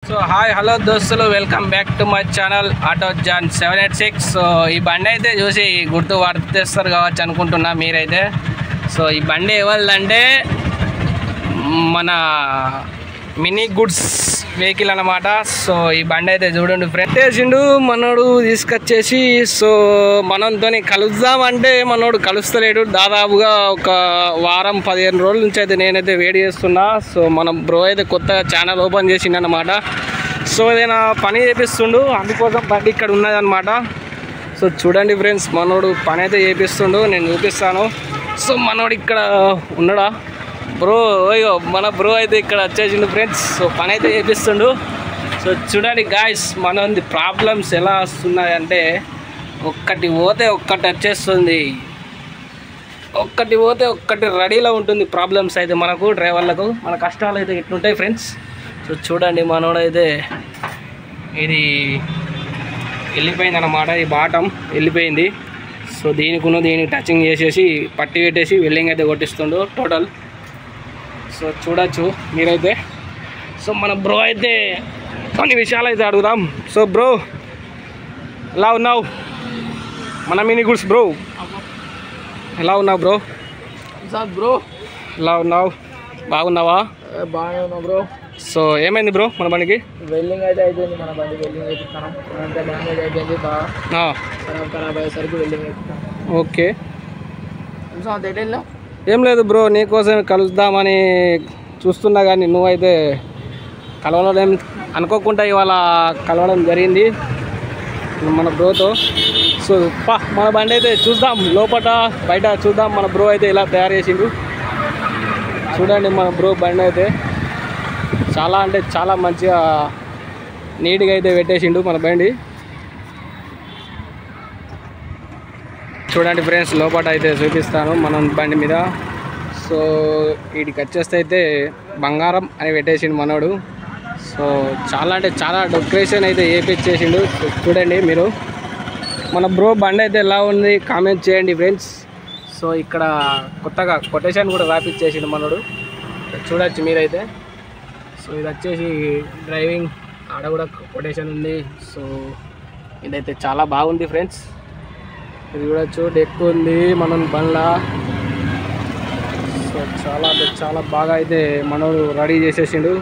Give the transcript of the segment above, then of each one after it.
So hi hello దోస్తులు, welcome back to my channel auto John 786. So ఈ బండి అయితే చూసి గుర్తు వర్తిస్తారు కావచ్చు అనుకుంటున్నా మీరైతే. సో ఈ బండి ఎవరిదంటే మన మినీ గుడ్స్ వెహికల్ అన్నమాట. సో ఈ బండి అయితే చూడండి ఫ్రెండ్ వేసిండు మనోడు తీసుకొచ్చేసి. సో మనతో కలుద్దామంటే మనోడు కలుస్తలేడు. దాదాపుగా ఒక వారం 15 రోజుల నుంచి అయితే నేనైతే వెయిట్ చేస్తున్నా. సో మన బ్రో అయితే కొత్త ఛానల్ ఓపెన్ చేసిండు అన్నమాట. సో ఏదైనా పని చేపిస్తుండు, అందుకోసం బండి ఇక్కడ ఉన్నదన్నమాట. సో చూడండి ఫ్రెండ్స్, మనోడు పని అయితే చేపిస్తుండు, నేను చూపిస్తాను. సో మనోడు ఇక్కడ ఉన్నాడా బ్రో? అయ్యో మన బ్రో అయితే ఇక్కడ వచ్చేసిండు ఫ్రెండ్స్. సో పని అయితే చేపిస్తుండు. సో చూడండి గాయస్, మనది ప్రాబ్లమ్స్ ఎలా వస్తున్నాయంటే ఒక్కటి పోతే ఒక్కటి వచ్చేస్తుంది, ఒక్కటి పోతే ఒక్కటి రెడీలో ఉంటుంది. ప్రాబ్లమ్స్ అయితే మనకు డ్రైవర్లకు, మన కష్టాలు అయితే ఇట్లుంటాయి ఫ్రెండ్స్. సో చూడండి మనోడైతే ఇది వెళ్ళిపోయింది అన్నమాట, ఈ బాటం వెళ్ళిపోయింది. సో దీనికి టచింగ్ చేసేసి పట్టి పెట్టేసి వెల్డింగ్ అయితే కొట్టిస్తుండు టోటల్. సో చూడొచ్చు మీరైతే. సో మన బ్రో అయితే కొన్ని విషయాలు అయితే అడుగుదాం. సో బ్రో ఎలా ఉన్నావు? మన మినీ గుడ్స్ బ్రో ఎలా ఉన్నావు బ్రో? బ్రో ఎలా ఉన్నావు? బాగున్నావా? బాగానే ఉన్నా బ్రో. సో ఏమైంది బ్రో మన బండికి? వెల్డింగ్ అయితే అయిపోయింది, మన బండి వెల్డింగ్ వేపిస్తాను. అంతా డ్యామేజ్ అయిపోయింది, బాగా ఖరాబ్ అయ్యేసరికి వెల్డింగ్ వేపిస్తాను. ఓకే, తెడ్డెళ్ళా ఏం లేదు బ్రో, నీకోసం కలుద్దామని చూస్తున్నా కానీ నువ్వైతే కలవడం అనుకోకుండా ఇవాళ కలవడం జరిగింది మన బ్రోతో. సో మన బండి అయితే చూద్దాం, లోపల బయట చూద్దాం మన బ్రో అయితే ఇలా తయారు చేసిండు. చూడండి మన బ్రో బండి అయితే చాలా అంటే చాలా మంచిగా నీట్గా అయితే పెట్టేసిండు మన బండి. చూడండి ఫ్రెండ్స్, లోపల అయితే చూపిస్తాను మన బండి మీద. సో వీటికి వచ్చేస్తే అయితే బంగారం అని పెట్టేసిండు మనోడు. సో చాలా అంటే చాలా డెకరేషన్ అయితే వేపించేసిండు. చూడండి మీరు మన బ్రో బండి అయితే ఎలా ఉంది కామెంట్ చేయండి ఫ్రెండ్స్. సో ఇక్కడ కొత్తగా కొటేషన్ కూడా రాపిచ్చేసిండు మనోడు, చూడొచ్చు మీరైతే. సో ఇది వచ్చేసి డ్రైవింగ్, ఆడ కూడా కొటేషన్ ఉంది. సో ఇదైతే చాలా బాగుంది ఫ్రెండ్స్, ఇది చూడొచ్చు. డెక్ ఉంది మన బండ్లా. సో చాలా అంటే చాలా బాగా అయితే మనోడు రెడీ చేసేసిండు.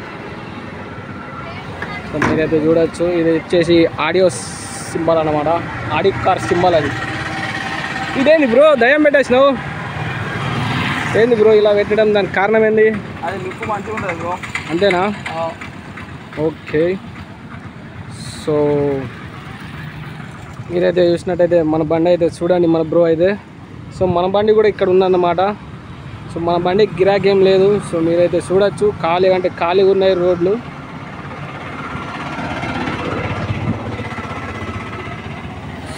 సో మీరైతే చూడొచ్చు, ఇది వచ్చేసి ఆడియో సింబల్ అన్నమాట, ఆడియో కార్ సింబల్ అది. ఇదేంది బ్రో దయ్యం పెట్టేసినావు? ఏంది బ్రో ఇలా పెట్టడం, దానికి కారణం ఏంది? అది లుక్ మంచిగా ఉంటుంది బ్రో. అంతేనా? ఓకే. సో మీరైతే చూసినట్టయితే మన బండి అయితే చూడండి మన బ్రో అయితే. సో మన బండి కూడా ఇక్కడ ఉందన్నమాట. సో మన బండి గిరాకీ ఏం లేదు. సో మీరైతే చూడొచ్చు, ఖాళీ అంటే ఖాళీగా ఉన్నాయి రోడ్లు.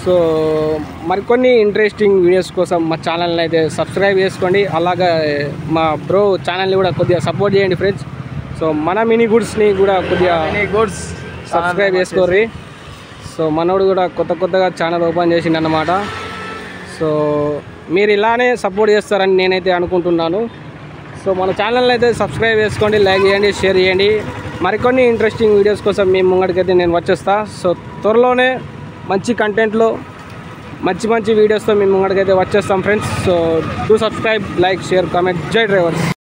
సో మరికొన్ని ఇంట్రెస్టింగ్ వీడియోస్ కోసం మా ఛానల్ని అయితే సబ్స్క్రైబ్ చేసుకోండి. అలాగే మా బ్రో ఛానల్ని కూడా కొద్దిగా సపోర్ట్ చేయండి ఫ్రెండ్స్. సో మన మినీ గుడ్స్ని కూడా కొద్దిగా సబ్స్క్రైబ్ చేసుకోర్రి. సో మనోడు కూడా కొత్తగా ఛానల్ ఓపెన్ చేసిండు అన్నమాట. సో మీరు ఇలానే సపోర్ట్ చేస్తారని నేనైతే అనుకుంటున్నాను. సో మన ఛానల్ని అయితే సబ్స్క్రైబ్ చేసుకోండి, లైక్ చేయండి, షేర్ చేయండి. మరికొన్ని ఇంట్రెస్టింగ్ వీడియోస్ కోసం మీ ముంగడికైతే నేను వచ్చేస్తా. సో త్వరలోనే మంచి కంటెంట్లో మంచి వీడియోస్తో మీ ముంగడికైతే వచ్చేస్తాం friends. So do subscribe, like, share, comment. జై డ్రైవర్స్.